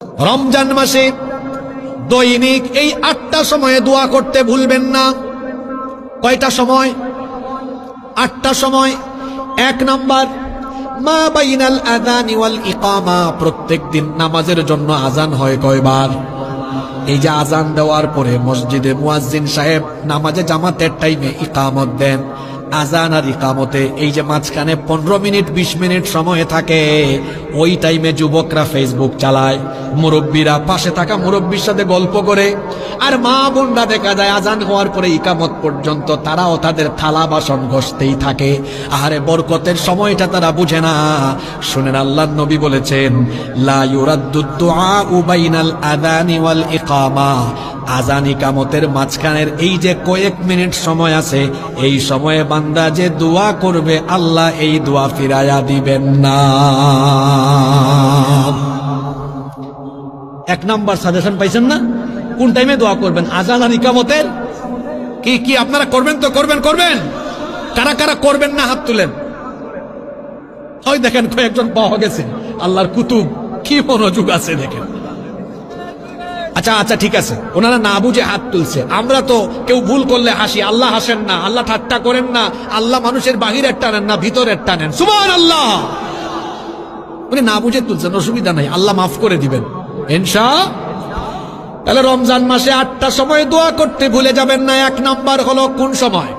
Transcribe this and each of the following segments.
রমজান মাসে দৈনিক এই 8টা সময়ে দোয়া করতে ভুলবেন না। কয়টা সময়? 8টা সময়। 1 নাম্বার, মা বাইনাল আযানি ওয়াল ইকামা, প্রত্যেক দিন নামাজের জন্য আজান হয় কয়বার? এই যে আজান দেওয়ার পরে মসজিদে মুয়াজ্জিন সাহেব নামাজে জামাতের টাইমে ইকামত দেন, আজান আর ইকামতে এই যে মাঝখানে 15 মিনিট 20 মিনিট সময় থাকে, ওই টাইমে যুবকরা ফেসবুক চালায়, মুরব্বীরা পাশে থাকা মুরব্বীর সাথে গল্প করে, আর মা বোনরা দেখা যায় আজান হওয়ার পরে ইকামত পর্যন্ত তারাও তাদের থালা বাসন ঘষতেই থাকে। আরে বরকতের সময়টা তারা বুঝে না। শুনেন, আল্লাহর নবী বলেছেন, লা ইউরাদ্দুদ দুআউ বাইনাল আযানি ওয়াল ইকামা, আজান ইকামতের মাঝখানের এই যে কয়েক মিনিট সময় আছে, এই সময়ে বান্দা যে দোয়া করবে আল্লাহ এই দোয়া ফিরায়া দিবেন না। 1 নাম্বার সাজেশন পাইছেন না? কোন টাইমে দোয়া করবেন? আজান আর ইকামতের। কি আপনারা করবেন তো? করবেন। কারা কারা করবেন না হাত তুলেন। ওই দেখেন কয়েকজন পাওয়া গেছে। আল্লাহর কুতুব, কি মনোযোগ আছে দেখেন। আচ্ছা ঠিক আছে, ওনারা না বুঝে হাত তুলছে। আমরা তো কেউ ভুল করলে হাসি, আল্লাহ হাসেন না, আল্লাহ ঠাট্টা করেন না, আল্লাহ মানুষের বাহিরের টানেন না ভিতরের টানেন। সুবহানাল্লাহ। উনি না বুঝে তুলছেন, অসুবিধা নাই, আল্লাহ মাফ করে দিবেন ইনশাআল্লাহ। তাহলে রমজান মাসে 8টা সময় দোয়া করতে ভুলে যাবেন না। 1 নাম্বার হলো কোন সময়?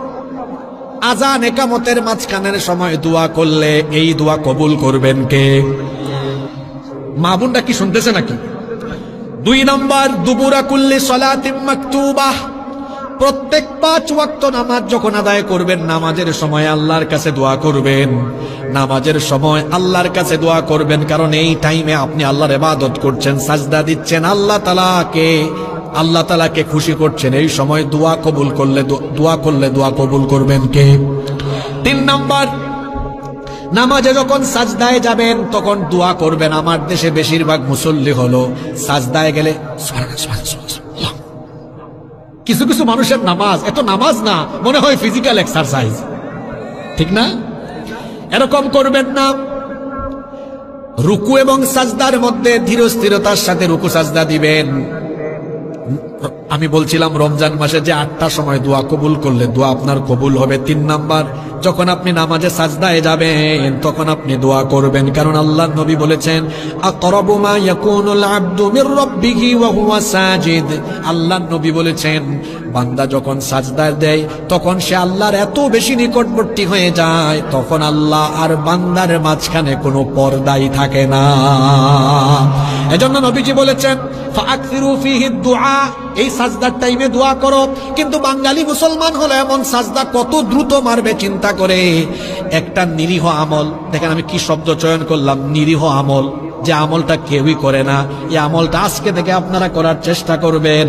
আজান ইকামতের মাঝখানের সময় দোয়া করলে এই দোয়া কবুল করবেন কে? মা বোনরা কি শুনতেছে নাকি? 2 নাম্বার, দুবুরা কুল্লি সালাতিন মাকতুবাহ, প্রত্যেক 5 ওয়াক্ত নামাজ যখন আদায় করবেন, নামাজের সময় আল্লাহর কাছে দোয়া করবেন। নামাজের সময় আল্লাহর কাছে দোয়া করবেন, কারণ এই টাইমে আপনি আল্লাহর ইবাদত করছেন, সাজদা দিচ্ছেন, আল্লাহ তাআলাকে খুশি করছেন। এই সময় দোয়া করলে দোয়া কবুল করবেন কে? 3 নাম্বার, নামাজে যখন সাজদায় যাবেন তখন দোয়া করবেন। আমার দেশে বেশিরভাগ মুসল্লি হলো সাজদায় গেলে কিছু কিছু মানুষের নামাজ এত নামাজ না, মনে হয় ফিজিক্যাল এক্সারসাইজ, ঠিক না? এরকম করবেন না। রুকু এবং সাজদার মধ্যে ধীর স্থিরতার সাথে রুকু সাজদা দিবেন। আমি বলছিলাম রমজান মাসে যে 8টা সময় দোয়া কবুল করলে দোয়া আপনার কবুল হবে। 3 নাম্বার, যখন আপনি নামাজে সাজদায় যাবেন তখন আপনি দোয়া করবেন, কারণ আল্লাহর নবী বলেছেন, আকরাবু মা ইয়াকুনুল আবদু মির রাব্বিহি ওয়া হুয়া সাজিদ। আল্লাহর নবী বলেছেন, বান্দা যখন সাজদায় দেয় তখন সে আল্লাহর এত বেশি নিকটবর্তী হয়ে যায়, তখন আল্লাহ আর বান্দার মাঝখানে কোনো পর্দাই থাকে না। এজন্য নবীজি বলেছেন, ফাআকসিরু ফীহি দুআ, এই সাজদার টাইমে দোয়া করো। কিন্তু বাঙালি মুসলমান হলো এমন, সাজদা কত দ্রুত মারবে চিন্তা করে। একটা নিরীহ আমল, দেখেন আমি কি শব্দ চয়ন করলাম, নিরীহ আমল, যে আমলটা কেউই করে না, এই আমলটা আজকে থেকে আপনারা করার চেষ্টা করবেন।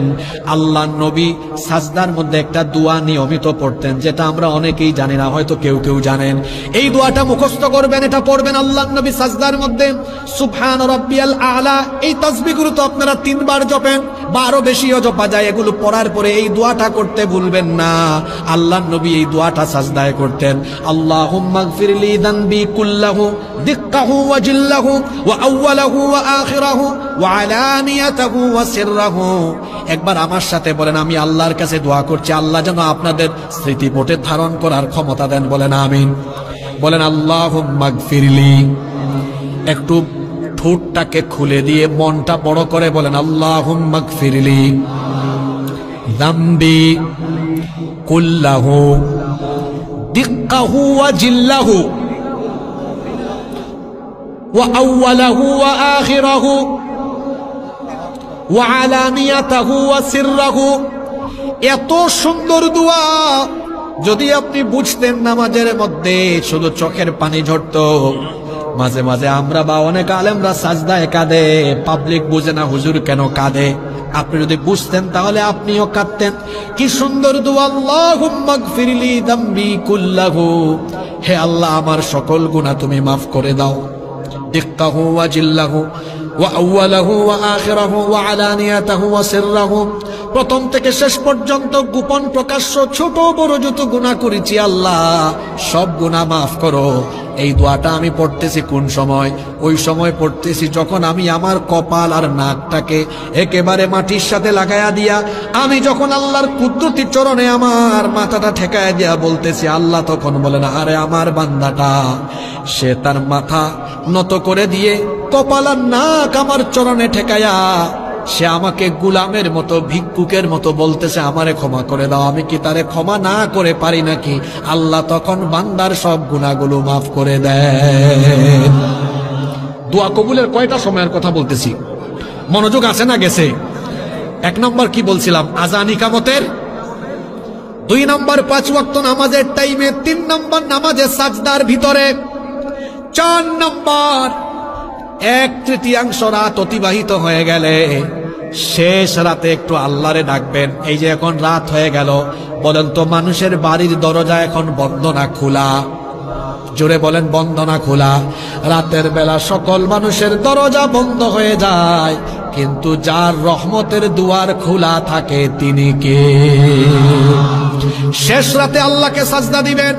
আল্লাহর নবী সাজদার মধ্যে একটা দোয়া নিয়মিত পড়তেন, যেটা আমরা অনেকেই জানি না, হয়তো কেউ জানেন। এই দোয়াটা মুখস্থ করবেন, এটা পড়বেন আল্লাহর নবী সাজদার মধ্যে। সুবহান রাব্বিয়াল আলা, এই তাসবিহগুলো তো আপনারা 3 বার জপেন বা আরো বেশিও জপা যায়। এগুলো পড়ার পরে এই দোয়াটা করতে ভুলবেন না। আল্লাহর নবী এই দোয়াটা সাজদায় করতেন। আল্লাহুম্মা গফিরলি যানবি কুল্লাহু দিক্কাহু ওয়া জিল্লাহু ওয়া আউওয়ালাহু ওয়া আখিরাহু ওয়া আলানিয়াতাহু ওয়া সিররাহু। একবার আমার সাথে বলেন, আমি আল্লাহর কাছে দোয়া করছি, আল্লাহ যেন আপনাদের স্মৃতিপটে ধারণ করার ক্ষমতা দেন। বলেন আমিন। বলেন আল্লাহুম্মা গফিরলি, একটু ঠোঁটটাকে খুলে দিয়ে মনটা বড় করে বলেন, আল্লাহুম্মা গফিরলি যামবি কুল্লাহু দিক্কাহু ওয়া জিল্লাহু ওয়া আউওয়ালাহু ওয়া আখিরাহু ওয়া আলানিয়াতাহু ওয়া সিররাহু। এত সুন্দর দোয়া যদি আপনি বুঝতেন, নামাজের মধ্যে শুধু চোখের পানি ঝরতো। মাঝে মাঝে আমরা বা অনেক আলেমরা সাজদায় কাঁদে, পাবলিক বুঝে না হুজুর কেন কাঁদে। আপনি যদি বুঝতেন তাহলে আপনিও কাঁদতেন। কি সুন্দর দোয়া, আল্লাহুম্মা গফিরলি যামবি কুল্লাহু, হে আল্লাহ আমার সকল গুনাহ তুমি মাফ করে দাও। দিক্কাহু ওয়া জিল্লাহু ওয়া আউওয়ালাহু ওয়া আখিরাহু ওয়া আলানিয়াতাহু ওয়া সিররাহু, প্রথম থেকে শেষ পর্যন্ত গোপন প্রকাশ্য ছোট বড় যত গুনাহ করেছি আল্লাহ সব গুনাহ মাফ করো। এই দোয়াটা আমি পড়তেছি কোন সময়? ওই সময় পড়তেছি যখন আমি আমার কপাল আর নাকটাকে একেবারে মাটির সাথে লাগায়া দিয়া আমি যখন আল্লাহর কুদরতি চরণে আমার মাথাটা ঠেকায়া দিয়া বলতেছি, আল্লাহ তখন বলেন, আরে আমার বান্দাটা, সে তার মাথা নত করে দিয়ে কপাল আর নাক আমার চরণে ঠেকায়া সে আমাকে গুলামের মতো, ভিক্ষুকের মতো বলতেছে, আমারে ক্ষমা করে দাও। আমি কি তারে ক্ষমা না করে পারি নাকি? আল্লাহ তখন বান্দার সব গুনাহগুলো মাফ করে দেয়। দোয়া কবুলের কয়টা সময়ের কথা বলতেছি, মনোযোগ আছে না গেছে? 1 নম্বর কি বলছিলাম? আযান ইকামতের। 2 নম্বর 5 ওয়াক্ত নামাজের টাইমে। 3 নম্বর নামাজে সাজদার ভিতরে। 4 নম্বর 1/3 রাত অতিবাহিত হয়ে গেলে শেষ রাতে একটু আল্লাহরে ডাকবেন। এই যে এখন রাত হয়ে গেল, বলেন তো মানুষের বাড়ির দরজা এখন বন্ধ না খোলা? জোরে বলেন, বন্ধ না খোলা? রাতের বেলা সকল মানুষের দরজা বন্ধ হয়ে যায়, কিন্তু যার রহমতের দুয়ার খোলা থাকে তিনি কে? শেষ রাতে আল্লাহকে সাজদা দিবেন,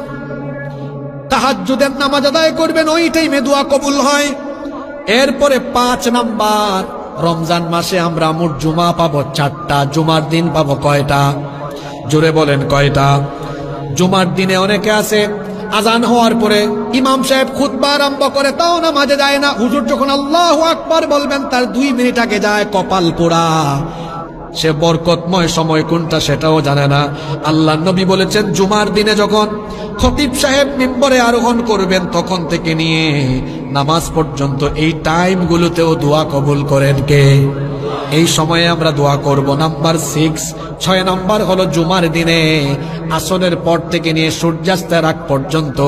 তাহাজ্জুদের নামাজ আদায় করবেন, ওই টাইমে দোয়া কবুল হয়। এরপরে 5 নাম্বার, রমজান মাসে আমরা মোট জুমা পাবো 4টা। জুমার দিন পাবো কয়টা? জোরে বলেন কয়টা? জুমার দিনে অনেকে আছে আজান হওয়ার পরে ইমাম সাহেব খুতবা আরম্ভ করে, তাও নামাজে যায় না। হুজুর যখন আল্লাহু আকবার বলবেন তার 2 মিনিট আগে যায়, কপাল পোড়া। সে বরকতময় সময় কোনটা সেটাও জানে না। আল্লাহ নবী বলেছেন, জুমার দিনে যখন খতিব সাহেব মিম্বরে আরোহণ করবেন তখন থেকে নিয়ে নামাজ পর্যন্ত এই টাইমগুলোতেও দোয়া কবুল করেন কে? এই সময়ে আমরা দোয়া করব। নাম্বার 6 নম্বর হলো জুমার দিনে আসরের পর থেকে নিয়ে সূর্যাস্তের আগ পর্যন্ত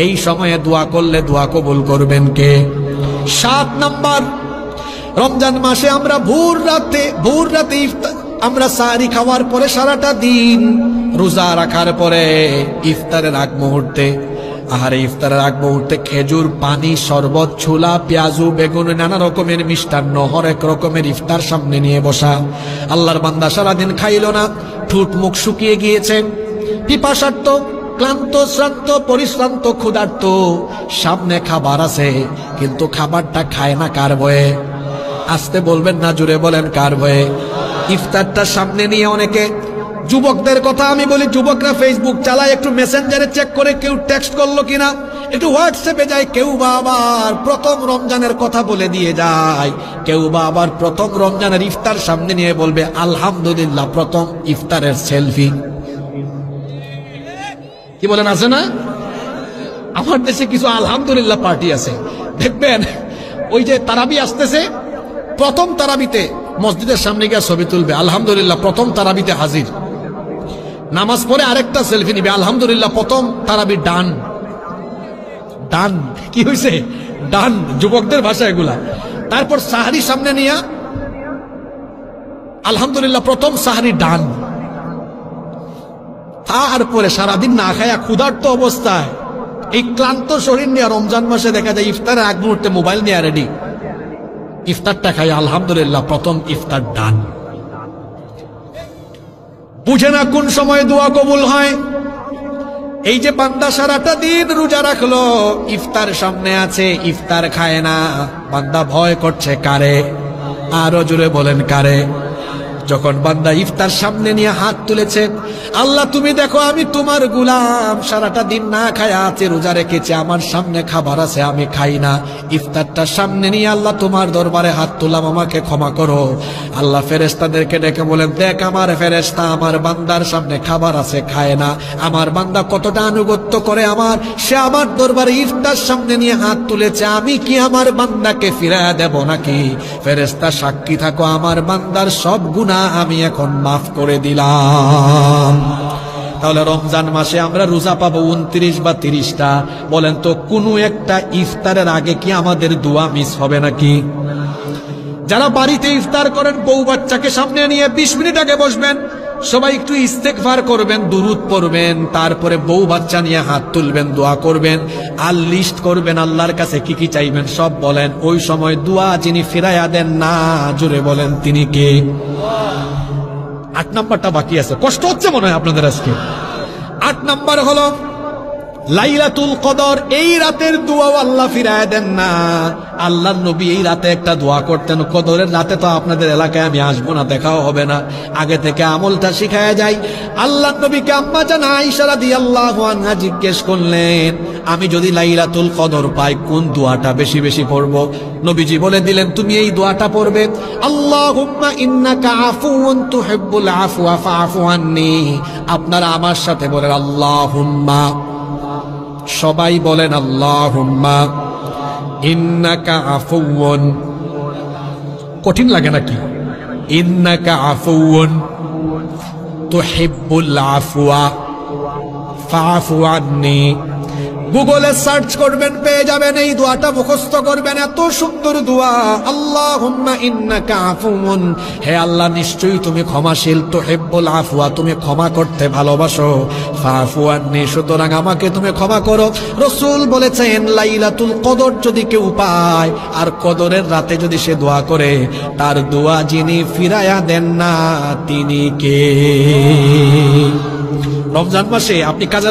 এই সময়ে দোয়া করলে দোয়া কবুল করবেন কে? 7 নম্বর, রমজান মাসে আমরা ভোর রাতে আমরা সাহারি খাওয়ার পরে সারাটা দিন রোজা রাখার পরে ইফতারের আগ মুহূর্তে, আহারে ইফতারের আগ মুহূর্তে খেজুর, পানি, শরবত, ছোলা, পেঁয়াজু, বেগুন, নানা রকমের মিষ্টান্ন, হরেক রকমের ইফতার সামনে নিয়ে বসা। আল্লাহর বান্দা সারাদিন খাইল না, ঠোঁট মুখ শুকিয়ে গিয়েছে, পিপাসার্ত, ক্লান্ত, শ্রান্ত, পরিশ্রান্ত, ক্ষুধার্ত, সামনে খাবার আছে কিন্তু খাবারটা খায় না। কার ভয়ে? আসতে বলবেন না, জুড়ে বলেন কার ভয়ে? ইফতারটা সামনে নিয়ে অনেকে, যুবকদের কথা আমি বলি, যুবকরা ফেসবুক চালায়, একটু মেসেঞ্জারে চেক করে কেউ টেক্সট করলো কিনা, একটু হোয়াটসঅ্যাপে যায়, কেউ বা আবার প্রথম রমজানের কথা বলে দিয়ে যায়, কেউ বা আবার প্রথম রমজানের ইফতার সামনে নিয়ে বলবে আলহামদুলিল্লাহ, প্রথম ইফতারের সেলফি। কি বলেন, আছে না? আমার দেশে কিছু আলহামদুলিল্লাহ পার্টি আছে, দেখবেন ওই যে তারাবি আসতেছে, প্রথম তারাবিতে মসজিদের সামনে গিয়ে ছবি তুলবে, আলহামদুলিল্লাহ প্রথম তারাবিতে হাজির। নামাজ পড়ে আরেকটা সেলফি নিবে, আলহামদুলিল্লাহ প্রথম তারাবি ডান। ডান কি হয়েছে? ডান, যুবকদের ভাষা এগুলা। তারপর সাহারি সামনে নিয়ে আলহামদুলিল্লাহ প্রথম সাহারি ডান। তারপরে সারাদিন না খায়া ক্ষুধার্ত অবস্থায় এই ক্লান্ত শরীর নিয়ে রমজান মাসে দেখা যায় ইফতারের আগ মুহূর্তে মোবাইল নিয়ে রেডি, ইফতারটা খাই আলহামদুলিল্লাহ প্রথম ইফতার ডান। বুঝে না কোন সময় দোয়া কবুল হয়। এই যে বান্দা সারাটা দিন রোজা রাখলো, ইফতার সামনে আছে, ইফতার খায় না, বান্দা ভয় করছে কারে? আরো জোরে বলেন কারে? যখন বান্দা ইফতার সামনে নিয়ে হাত তুলেছে, আল্লাহ তুমি দেখো আমি তোমার গোলাম, সারাটা দিন না খায়া আছে, রোজা রেখেছে, আমার সামনে খাবার আছে আমি খাই না, ইফতারটা সামনে নিয়ে আল্লাহ তোমার দরবারে হাত তুললাম, আমাকে ক্ষমা করো। আল্লাহ ফেরেশতাদেরকে ডেকে বলেন, দেখ আমার ফেরেশতা, আমার বান্দার সামনে খাবার আছে, খায় না, আমার বান্দা কতটা আনুগত্য করে আমার, সে আমার দরবারে ইফতার সামনে নিয়ে হাত তুলেছে, আমি কি আমার বান্দাকে ফিরায়া দেব নাকি? ফেরেশতা সাক্ষী থাকো, আমার বান্দার সব গুনাহ আমি এখন মাফ করে দিলাম। তাহলে রমজান মাসে আমরা রোজা পাবো 29 বা 30টা। বলেন তো কোন একটা ইফতারের আগে কি আমাদের দোয়া মিস হবে নাকি? যারা বাড়িতে ইফতার করেন, বউ বাচ্চাকে সামনে নিয়ে 20 মিনিট আগে বসবেন, সবাই একটু ইস্তেগফার করবেন, দুরূদ পড়বেন, তারপরে বউ বাচ্চা নিয়ে হাত তুলবেন, দোয়া করবেন, আর লিস্ট করবেন আল্লাহর কাছে কি কি চাইবেন সব বলেন। ওই সময় দোয়া যিনি ফিরাইয়া দেন না, জোরে বলেন তিনি কে? 8 নাম্বারটা বাকি আছে, কষ্ট হচ্ছে মনে হয় আপনাদের আজকে। 8 নাম্বার হলো লাইলাতুল কদর, এই রাতের দোয়াও আল্লাহ ফিরায় দেন না। আল্লাহর নবী এই রাতে একটা দোয়া করতেন। কদরের রাতে তো আপনাদের এলাকায় আমি আসবো না, দেখাও হবে না, আগে থেকে আমলটা শিখায়া যাই। আল্লাহর নবীকে আম্মা জান আয়েশা রাদিয়াল্লাহু আনহা জিজ্ঞেস করলেন, আমি যদি লাইলাতুল কদর পাই কোন দোয়াটা বেশি বেশি পড়ব? নবীজি বলে দিলেন, তুমি এই দোয়াটা পড়বে, আল্লাহুম্মা ইন্নাকা আফুউন তুহিব্বুল আফওয়া ফাআফু আন্নি। আপনারা আমার সাথে বলেন আল্লাহুম্মা, সবাই বলেন আল্লাহুম্মা ইন্নাকা আফুউন। কঠিন লাগে নাকি? ইন্নাকা আফুউন তুহিব্বুল আফওয়া ফাআফু আন্নি। গুগলে সার্চ করবেন, পেয়ে যাবেন, এই দোয়াটা মুখস্থ করবেন। এত সুন্দর দোয়া, আল্লাহুম্মা ইন্নাকা আফুউন, হে আল্লাহ নিশ্চয়ই তুমি ক্ষমাশীল, তুহিব্বুল আফওয়া তুমি ক্ষমা করতে ভালোবাসো, ফাআফু আন্নি সুতরাং আমাকে তুমি ক্ষমা করো। রাসূল বলেছেন লাইলাতুল কদর যদি কেউ পায় আর কদরের রাতে যদি সে দোয়া করে, তার দোয়া যিনি ফিরায়া দেন না তিনি কে? রমজান মাসে আপনি কাজে